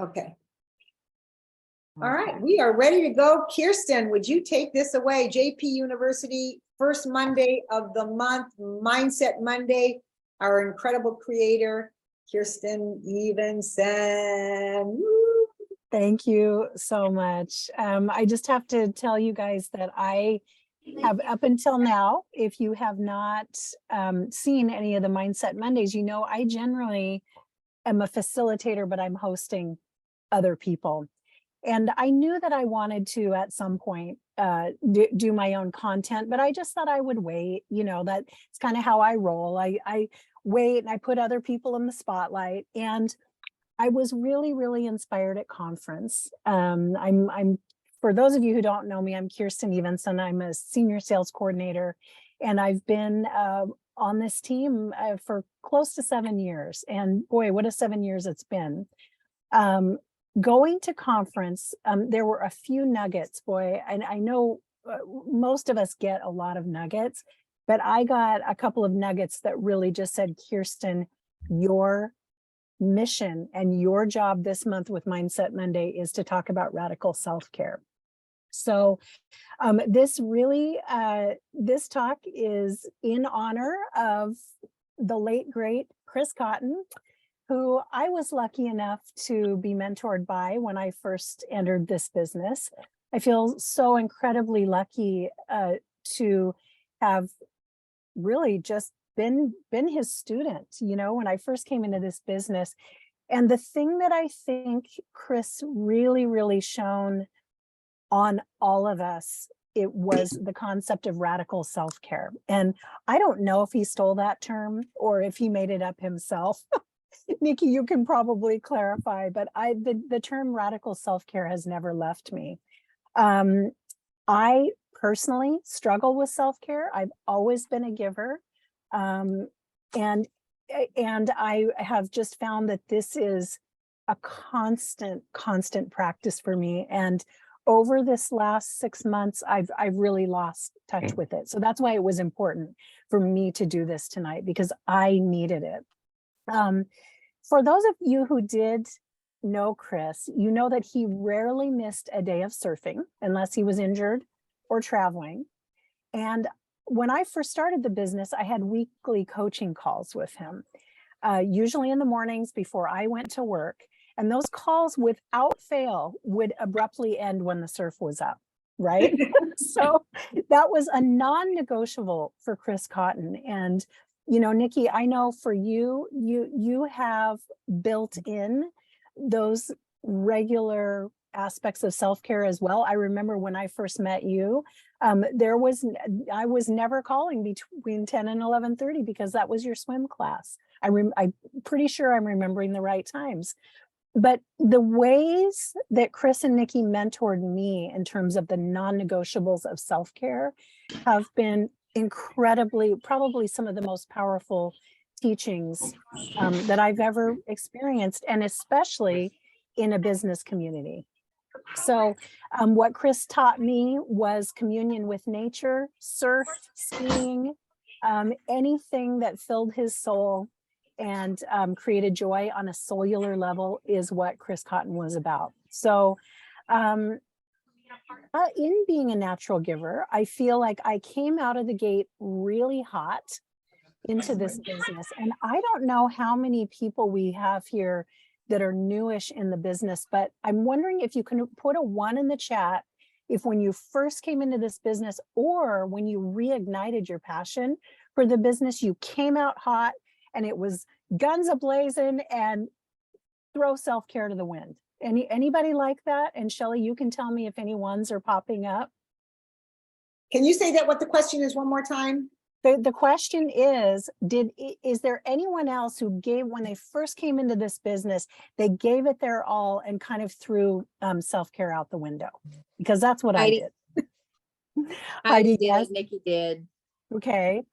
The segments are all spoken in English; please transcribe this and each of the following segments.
Okay. All right, we are ready to go. Kirsten, would you take this away? JP University, first Monday of the month, Mindset Monday. Our incredible creator, Kirsten Evensen. Woo. Thank you so much. I just have to tell you guys that I have, up until now, if you have not seen any of the Mindset Mondays, you know, I generally am a facilitator, but I'm hosting other people. And I knew that I wanted to, at some point, do my own content, but I just thought I would wait. You know, that's kind of how I roll. I wait and I put other people in the spotlight. And I was really, really inspired at conference. I'm for those of you who don't know me, I'm Kirsten Evensen. I'm a senior sales coordinator, and I've been on this team for close to 7 years. And boy, what a 7 years it's been. Going to conference, there were a few nuggets, boy, and I know most of us get a lot of nuggets, but I got a couple of nuggets that really just said, Kirsten, your mission and your job this month with Mindset Monday is to talk about radical self-care. So this talk is in honor of the late, great Chris Cotton, who I was lucky enough to be mentored by when I first entered this business. I feel so incredibly lucky to have really just been his student, you know, when I first came into this business. And the thing that I think Chris really, really shone on all of us, it was the concept of radical self-care. And I don't know if he stole that term or if he made it up himself. Nikki, you can probably clarify, but the term radical self-care has never left me. I personally struggle with self-care. I've always been a giver. And I have just found that this is a constant practice for me. And over this last 6 months, I've really lost touch with it. So that's why it was important for me to do this tonight, because I needed it. For those of you who did know Chris, you know that he rarely missed a day of surfing unless he was injured or traveling. And when I first started the business, I had weekly coaching calls with him, usually in the mornings before I went to work. And those calls, without fail, would abruptly end when the surf was up, right? So that was a non-negotiable for Chris Cotton. And you know, Nikki, I know for you, you have built in those regular aspects of self-care as well. I remember when I first met you, I was never calling between 10 and 11:30 because that was your swim class. I'm pretty sure I'm remembering the right times. But the ways that Chris and Nikki mentored me in terms of the non-negotiables of self-care have been incredibly, probably some of the most powerful teachings that I've ever experienced, and especially in a business community. So what Chris taught me was communion with nature, surf, skiing, anything that filled his soul and created joy on a cellular level is what Chris Cotton was about. So in being a natural giver, I feel like I came out of the gate really hot into this business. And I don't know how many people we have here that are newish in the business, but I'm wondering if you can put a 1 in the chat if when you first came into this business or when you reignited your passion for the business, you came out hot and it was guns a-blazing and throw self-care to the wind. Anybody like that? And Shelley, you can tell me if any ones are popping up. Can you say that what the question is one more time? The question is there anyone else who gave, when they first came into this business, they gave it their all and kind of threw self-care out the window? Because that's what I did. Heidi did, Nikki did. Okay.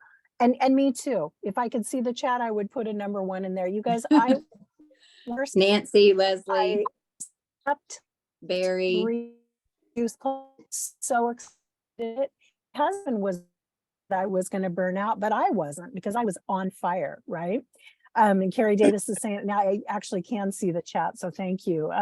And me too. If I could see the chat, I would put a number 1 in there. You guys, Nancy, Leslie, Barry, so excited. My husband was, I was going to burn out, but I wasn't, because I was on fire, right? And Carrie Davis is saying, now I actually can see the chat, so thank you.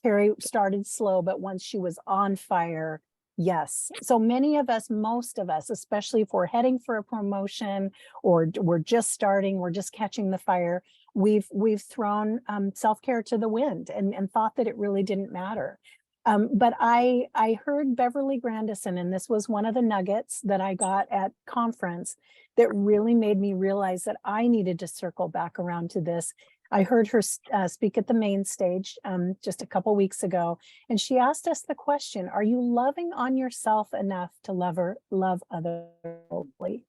Carrie started slow, but once she was on fire, yes. So many of us, most of us, especially if we're heading for a promotion or we're just starting, we're just catching the fire, we've thrown self-care to the wind and thought that it really didn't matter. But I heard Beverly Grandison, and this was one of the nuggets that I got at conference that really made me realize that I needed to circle back around to this. I heard her speak at the main stage just a couple weeks ago, and she asked us the question, are you loving on yourself enough to love others fully?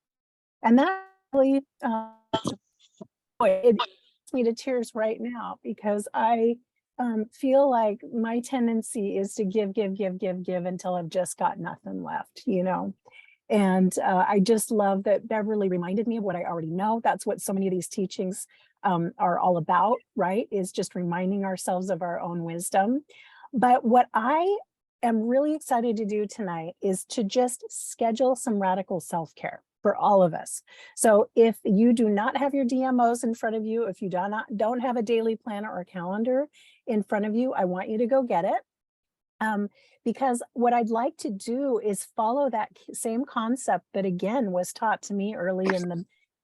And that really, it brings me to tears right now, because I feel like my tendency is to give until I've just got nothing left, you know? And I just love that Beverly reminded me of what I already know. That's what so many of these teachings are all about, right? Is just reminding ourselves of our own wisdom. But what I am really excited to do tonight is to just schedule some radical self-care for all of us. So if you do not have your DMOs in front of you, if you don't have a daily planner or calendar in front of you, I want you to go get it. Because what I'd like to do is follow that same concept that again was taught to me early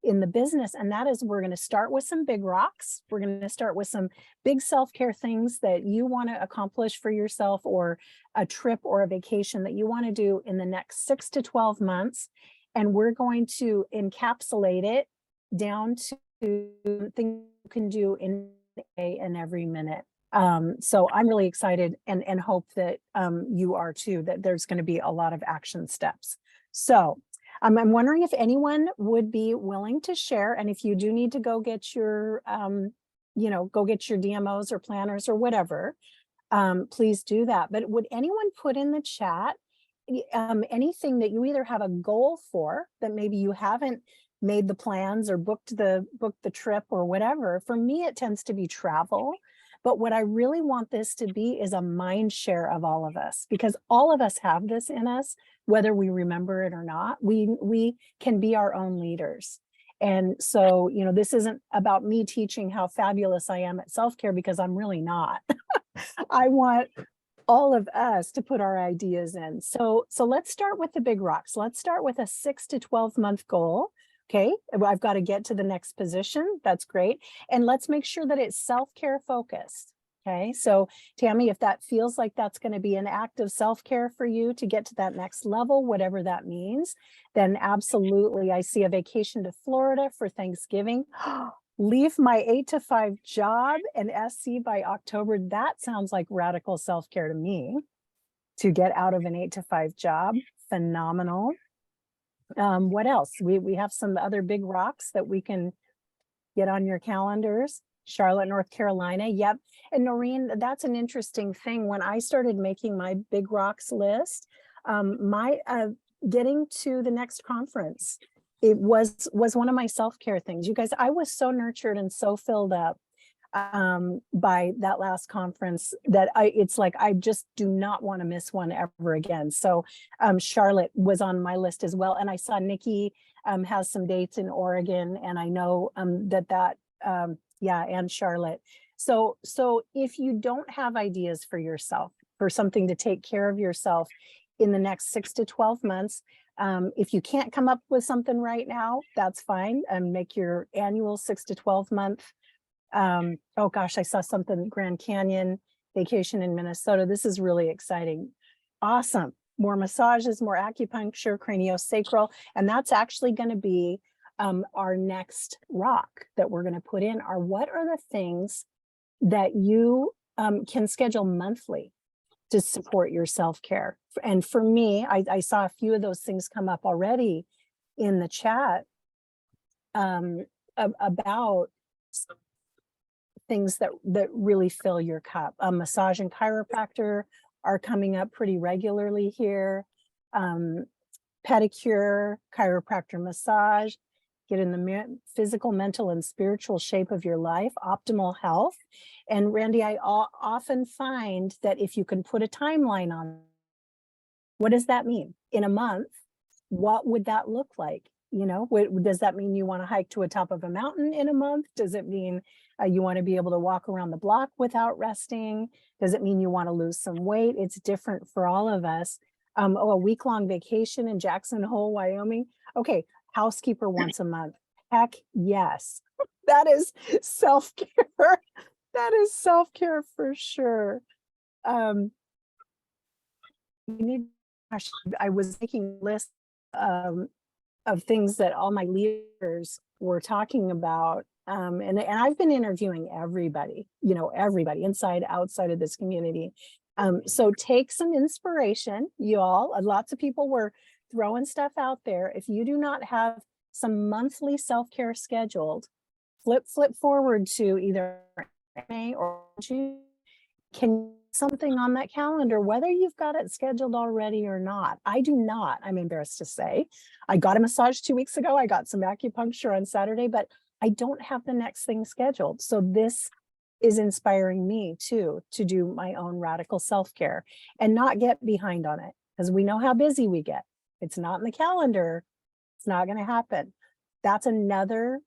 in the business, and that is we're going to start with some big rocks. We're going to start with some big self-care things that you want to accomplish for yourself, or a trip or a vacation that you want to do in the next 6 to 12 months, and we're going to encapsulate it down to things you can do in a day and every minute. So I'm really excited and hope that you are too, that there's going to be a lot of action steps. So I'm wondering if anyone would be willing to share, and if you do need to go get your, go get your DMOs or planners or whatever, please do that. But would anyone put in the chat anything that you either have a goal for that maybe you haven't made the plans or booked the trip or whatever? For me, it tends to be travel. But what I really want this to be is a mind share of all of us, because all of us have this in us, whether we remember it or not. We can be our own leaders. And so, this isn't about me teaching how fabulous I am at self-care, because I'm really not. I want all of us to put our ideas in. So let's start with the big rocks. Let's start with a 6 to 12 month goal. Okay, I've got to get to the next position. That's great. And let's make sure that it's self-care focused. Okay, so Tammy, if that feels like that's going to be an act of self-care for you to get to that next level, whatever that means, then absolutely. I see a vacation to Florida for Thanksgiving. Leave my 8 to 5 job and SC by October. That sounds like radical self-care to me, to get out of an 8 to 5 job. Phenomenal. What else? We have some other big rocks that we can get on your calendars. Charlotte, North Carolina. Yep. And Noreen, that's an interesting thing. When I started making my big rocks list, my getting to the next conference, it was one of my self-care things. You guys, I was so nurtured and so filled up by that last conference that it's like I just do not want to miss one ever again. So Charlotte was on my list as well, and I saw Nikki has some dates in Oregon, and I know and Charlotte. So if you don't have ideas for yourself, for something to take care of yourself in the next 6 to 12 months, if you can't come up with something right now, that's fine. Make your annual 6 to 12 month. Oh gosh, I saw something, Grand Canyon vacation in Minnesota. This is really exciting. Awesome. More massages, more acupuncture, craniosacral. And that's actually going to be our next rock that we're going to put in. Are what are the things that you can schedule monthly to support your self-care? And for me, I saw a few of those things come up already in the chat about things that really fill your cup. Massage and chiropractor are coming up pretty regularly here. Pedicure, chiropractor, massage, get in the physical, mental, and spiritual shape of your life, optimal health. And Randy, I often find that if you can put a timeline on, what does that mean? In a month, what would that look like? You know, does that mean you want to hike to a top of a mountain in a month? Does it mean you want to be able to walk around the block without resting? Does it mean you want to lose some weight? It's different for all of us. Oh, a week-long vacation in Jackson Hole, Wyoming. Okay, housekeeper once a month. Heck yes. That is self-care. That is self-care for sure. We need, gosh, I was making a list of things that all my leaders were talking about. And I've been interviewing everybody, you know, everybody inside, outside of this community. So take some inspiration, you all. Lots of people were throwing stuff out there. If you do not have some monthly self-care scheduled, flip forward to either May or June. Can something on that calendar, whether you've got it scheduled already or not. I do not, I'm embarrassed to say. I got a massage 2 weeks ago. I got some acupuncture on Saturday, but I don't have the next thing scheduled. So this is inspiring me too, to do my own radical self-care and not get behind on it, because we know how busy we get. It's not in the calendar. It's not going to happen. That's another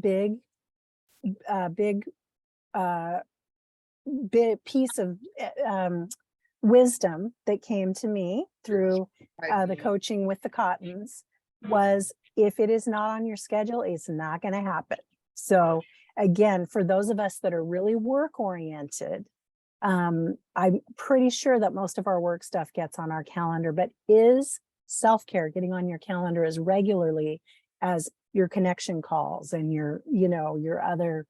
big piece of wisdom that came to me through the coaching with the Cottons was, if it is not on your schedule, it's not going to happen. So again, for those of us that are really work oriented, I'm pretty sure that most of our work stuff gets on our calendar, but is self-care getting on your calendar as regularly as your connection calls and your, you know, your other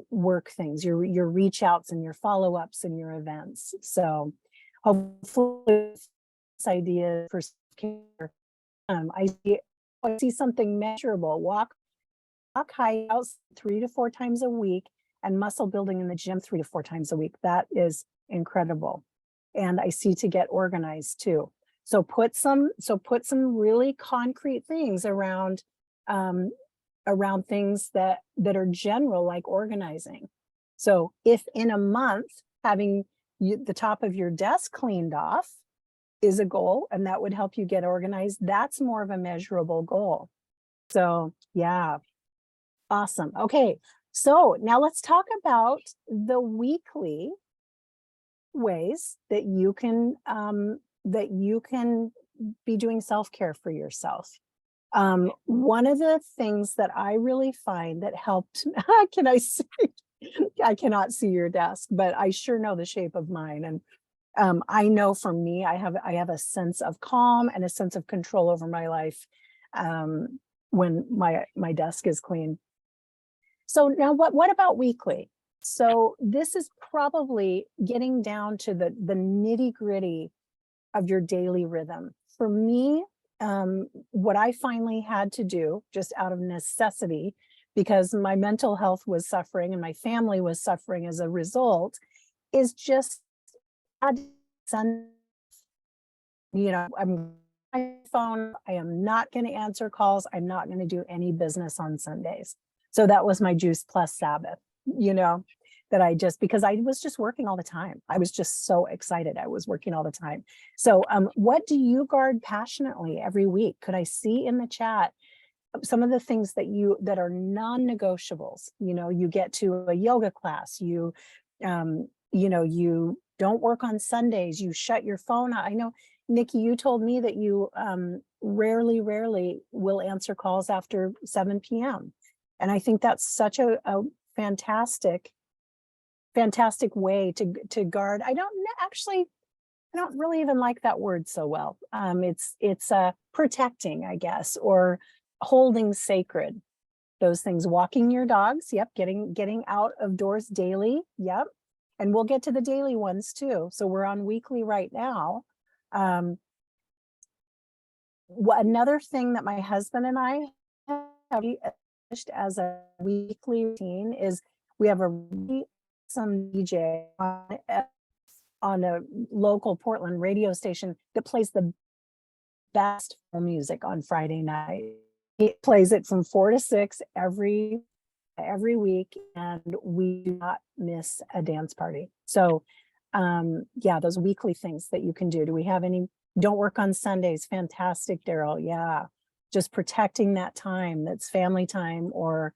work things, your reach outs and your follow-ups and your events. So hopefully this idea for self-care, I see something measurable. Walk high out 3 to 4 times a week, and muscle building in the gym 3 to 4 times a week. That is incredible. And I see to get organized too. So put some really concrete things around things that are general, like organizing. So if in a month having the top of your desk cleaned off is a goal, and that would help you get organized, that's more of a measurable goal. So yeah, awesome. Okay, so now let's talk about the weekly ways that you can be doing self-care for yourself. One of the things that I really find that helped, can I see? I cannot see your desk, but I sure know the shape of mine. And I know for me, I have a sense of calm and a sense of control over my life when my desk is clean. So now what about weekly? So this is probably getting down to the nitty gritty of your daily rhythm. For me, what I finally had to do, just out of necessity, because my mental health was suffering and my family was suffering as a result, is just add some, you know, I'm on my phone, I am not going to answer calls, I'm not going to do any business on Sundays. So that was my juice plus Sabbath, you know, that I just, because I was just working all the time. I was just so excited. I was working all the time. So what do you guard passionately every week? Could I see in the chat some of the things that are non-negotiables? You know, you get to a yoga class, you know, you don't work on Sundays, you shut your phone out. I know, Nikki, you told me that you rarely will answer calls after 7 p.m. And I think that's such a fantastic way to guard. I don't really even like that word so well. It's protecting, I guess, or holding sacred, those things. Walking your dogs, yep, getting out of doors daily, yep. And we'll get to the daily ones too. So we're on weekly right now. Another thing that my husband and I have established as a weekly routine is we have some DJ on a local Portland radio station that plays the best music on Friday night. It plays it from 4 to 6 every week, and we do not miss a dance party. So yeah, those weekly things that you can do. Do we have any? Don't work on Sundays. Fantastic, Daryl. Yeah. just protecting that time that's family time, or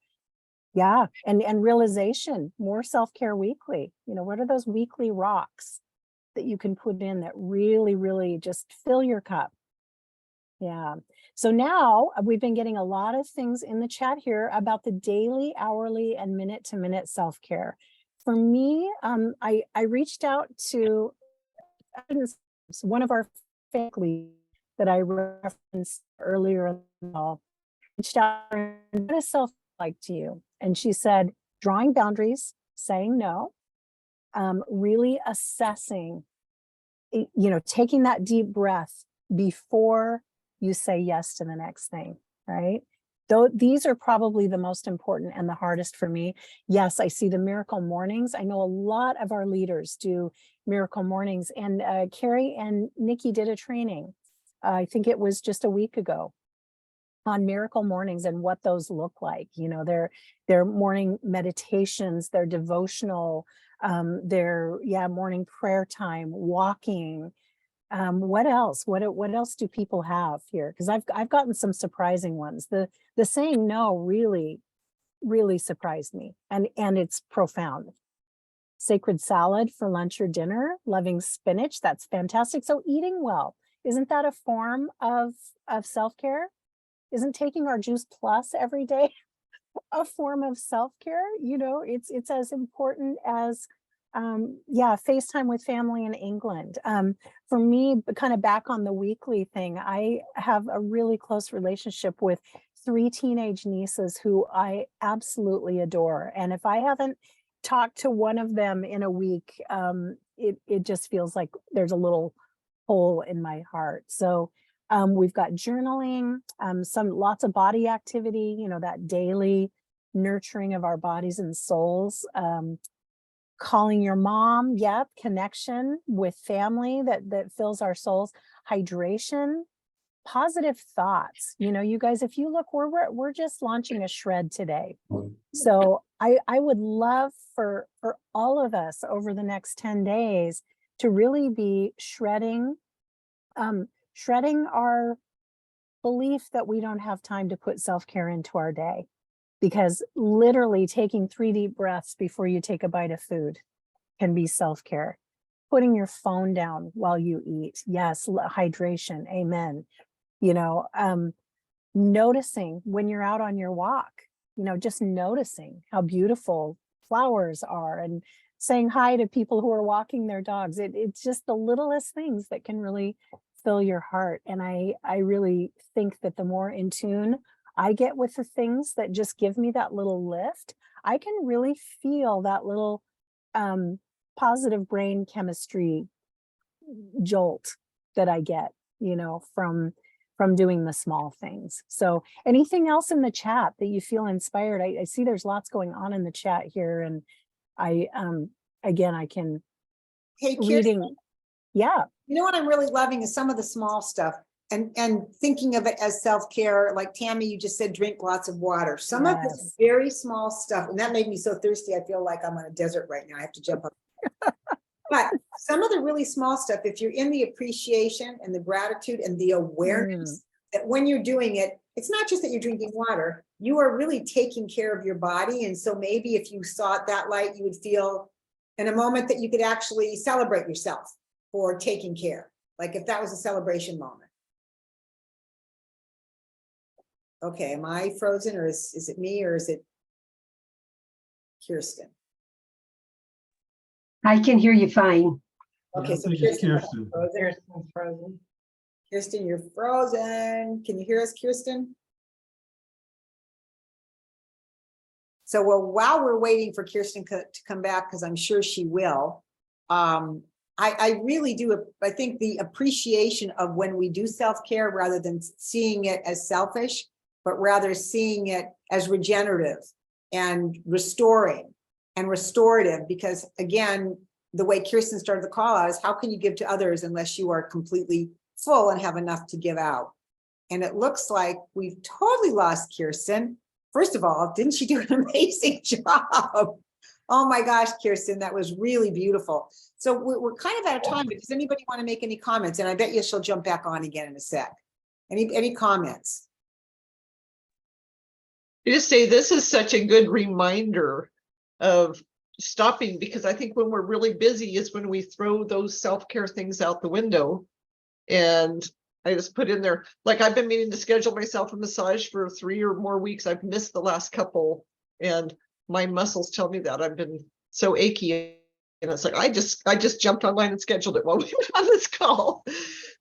yeah, and realization, more self-care weekly. You know, what are those weekly rocks that you can put in that really, really just fill your cup? Yeah. So now we've been getting a lot of things in the chat here about the daily, hourly, and minute-to-minute self-care. For me, I reached out to one of our family that I referenced earlier in the call, reached out, what does self like to you? And she said, drawing boundaries, saying no, really assessing, you know, taking that deep breath before you say yes to the next thing, right? Though these are probably the most important and the hardest for me. Yes, I see the miracle mornings. I know a lot of our leaders do miracle mornings, and Carrie and Nikki did a training. I think it was just a week ago on miracle mornings and what those look like. You know, their morning meditations, their devotional, their morning prayer time, walking. What else? What else do people have here? Because I've gotten some surprising ones. The saying no really, really surprised me, and it's profound. Sacred salad for lunch or dinner, loving spinach, that's fantastic. So eating well, isn't that a form of self-care? Isn't taking our Juice Plus every day a form of self-care? You know, it's as important as FaceTime with family in England. For me, kind of back on the weekly thing, I have a really close relationship with 3 teenage nieces who I absolutely adore. And if I haven't talked to one of them in a week, it just feels like there's a little hole in my heart. So we've got journaling, lots of body activity, you know, that daily nurturing of our bodies and souls. Calling your mom, yep, connection with family that fills our souls. Hydration, positive thoughts. You know, you guys, if you look, we're just launching a shred today. So I would love for all of us over the next 10 days to really be shredding our belief that we don't have time to put self-care into our day. Because literally taking 3 deep breaths before you take a bite of food can be self-care. Putting your phone down while you eat. Yes, hydration, amen. You know, noticing when you're out on your walk, you know, just noticing how beautiful flowers are and saying hi to people who are walking their dogs. It's just the littlest things that can really fill your heart. And I really think that the more in tune I get with the things that just give me that little lift, I can really feel that little positive brain chemistry jolt that I get, you know, from doing the small things. So anything else in the chat that you feel inspired? I see there's lots going on in the chat here, and I again, I can Hey, reading. Kirsten, Yeah. you know what I'm really loving is some of the small stuff and thinking of it as self-care. Like Tammy, you just said, drink lots of water. Some of this Yes. very small stuff, and that made me so thirsty. I feel like I'm on a desert right now. I have to jump up. But some of the really small stuff, if you're in the appreciation and the gratitude and the awareness that when you're doing it, it's not just that you're drinking water, you are really taking care of your body. And so maybe if you saw it that light, you would feel in a moment that you could actually celebrate yourself for taking care. Like if that was a celebration moment. Okay, am I frozen, or is it me, or is it Kirsten? I can hear you fine. Okay, I so think it's Kirsten, Kirsten. Kirsten, you're frozen. Can you hear us, Kirsten? So, well, while we're waiting for Kirsten to come back, because I'm sure she will, I really do. I think the appreciation of when we do self-care, rather than seeing it as selfish, but rather seeing it as regenerative and restoring and restorative. Because again, the way Kirsten started the call out is, how can you give to others unless you are completely full and have enough to give out? And it looks like we've totally lost Kirsten. First of all, didn't she do an amazing job? Oh my gosh, Kirsten, that was really beautiful. So we're kind of out of time, but does anybody want to make any comments? And I bet you she'll jump back on again in a sec. Any comments? I just say this is such a good reminder of stopping, because I think when we're really busy is when we throw those self-care things out the window. And I just put in there, like, I've been meaning to schedule myself a massage for 3 or more weeks. I've missed the last couple, and my muscles tell me that I've been so achy. And it's like, I just jumped online and scheduled it while we were on this call.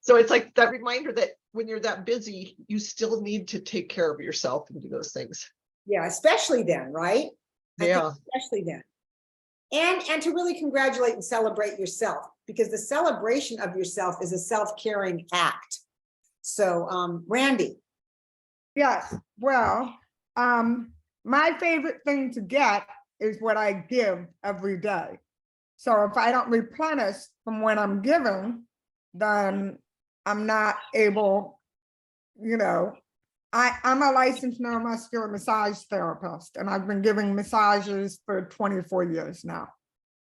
So it's like that reminder that when you're that busy, you still need to take care of yourself and do those things. Yeah, especially then, right? I think Yeah. especially then. And to really congratulate and celebrate yourself, because the celebration of yourself is a self-caring act. So, Randy. Yes, well, my favorite thing to get is what I give every day. So if I don't replenish from what I'm giving, then I'm not able, I'm a licensed neuromuscular massage therapist, and I've been giving massages for 24 years now.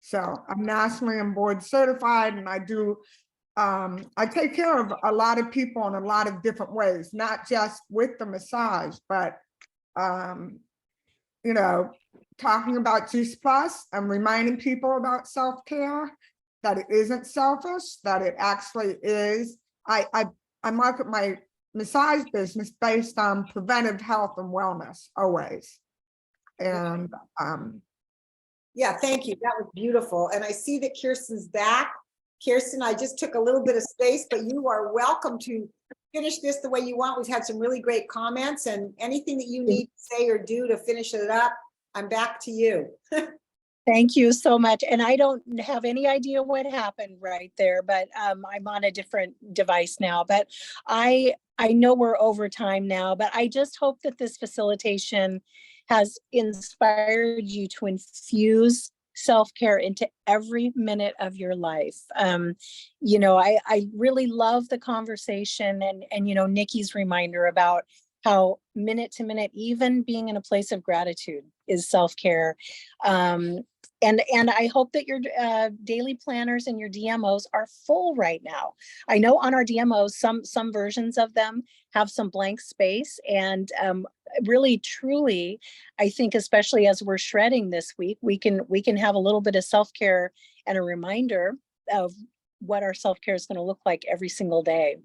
So I'm nationally and board certified, and I take care of a lot of people in a lot of different ways, not just with the massage, but, talking about Juice Plus and reminding people about self-care, that it isn't selfish, that it actually is. I market my massage business based on preventive health and wellness always. And Yeah, thank you. That was beautiful. And I see that Kirsten's back. Kirsten, I just took a little bit of space, but you are welcome to finish this the way you want. We've had some really great comments, and anything that you need to say or do to finish it up, I'm back to you. Thank you so much. And I don't have any idea what happened right there, but I'm on a different device now. But I know we're over time now, but I just hope that this facilitation has inspired you to infuse self-care into every minute of your life. I really love the conversation and Nikki's reminder about how minute to minute, even being in a place of gratitude is self-care. And I hope that your daily planners and your DMOs are full right now. I know on our DMOs, some versions of them have some blank space, and really, truly, I think, especially as we're shredding this week, we can have a little bit of self-care and a reminder of what our self-care is going to look like every single day.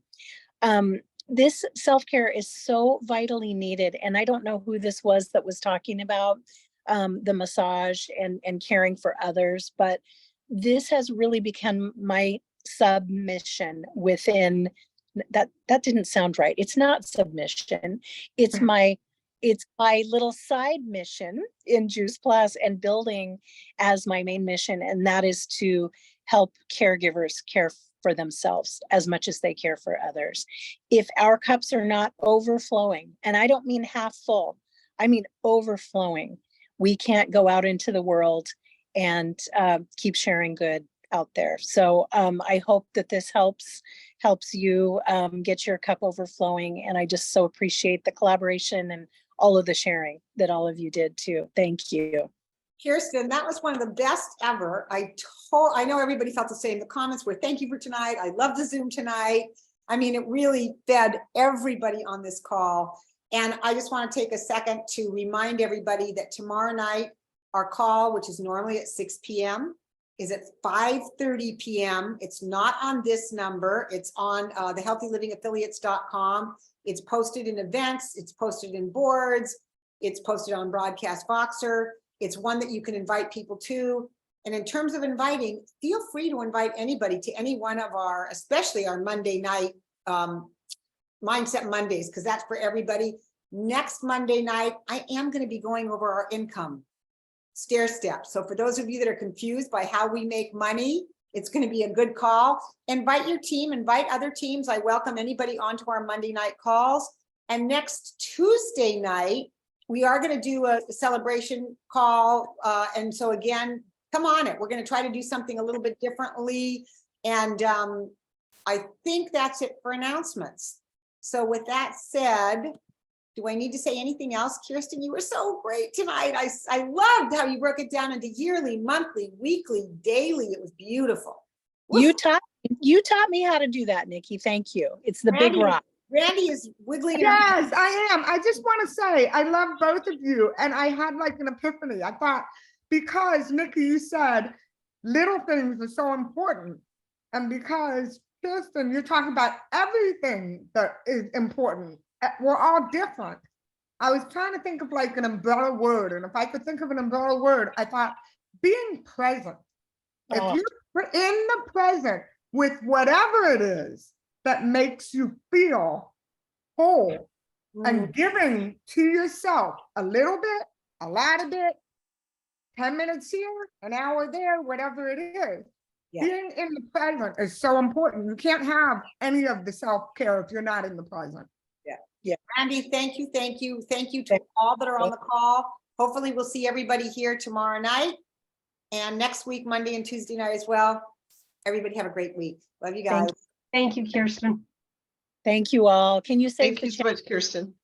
This self-care is so vitally needed. And I don't know who this was that was talking about the massage and caring for others, but this has really become my submission within that. That didn't sound right. It's not submission. It's my little side mission in Juice Plus and building as my main mission. And that is to help caregivers care for themselves as much as they care for others. If our cups are not overflowing, and I don't mean half full, I mean overflowing, we can't go out into the world and keep sharing good out there. So I hope that this helps you get your cup overflowing. And I just so appreciate the collaboration and all of the sharing that all of you did too. Thank you. Kirsten, that was one of the best ever. I know everybody felt the same. The comments were, thank you for tonight. I love the Zoom tonight. I mean, it really fed everybody on this call. And I just want to take a second to remind everybody that tomorrow night, our call, which is normally at 6 p.m., is at 5:30 p.m. It's not on this number. It's on the healthylivingaffiliates.com. It's posted in events. It's posted in boards. It's posted on Broadcast Voxer. It's one that you can invite people to. And in terms of inviting, feel free to invite anybody to any one of our, especially our Monday night Mindset Mondays, because that's for everybody. Next Monday night, I am going to be going over our income stair steps. So for those of you that are confused by how we make money, it's going to be a good call. Invite your team, invite other teams. I welcome anybody onto our Monday night calls. And next Tuesday night, we are going to do a celebration call. And so again, come on it. We're going to try to do something a little bit differently. And I think that's it for announcements. So with that said, do I need to say anything else? Kirsten, you were so great tonight. I loved how you broke it down into yearly, monthly, weekly, daily. It was beautiful. You taught me how to do that, Nikki. Thank you. It's the big Randy, rock. Randy is wiggling. her- Yes, I am. I just want to say, I love both of you. And I had like an epiphany. I thought, because Nikki, you said little things are so important. And because Kirsten, you're talking about everything that is important. We're all different. I was trying to think of like an umbrella word. And if I could think of an umbrella word, I thought being present. If Oh. you're in the present with whatever it is that makes you feel whole, Mm, and giving to yourself a little bit, a lot of it, 10 minutes here, an hour there, whatever it is. Yeah. Being in the present is so important. You can't have any of the self-care if you're not in the present. Randy, thank you, thank you, thank you to all that are on the call. Hopefully we'll see everybody here tomorrow night and next week, Monday and Tuesday night as well. Everybody have a great week. Love you guys. Thank Thank you, Kirsten. Thank you all. Can you save Thank the you so chat? much, Kirsten.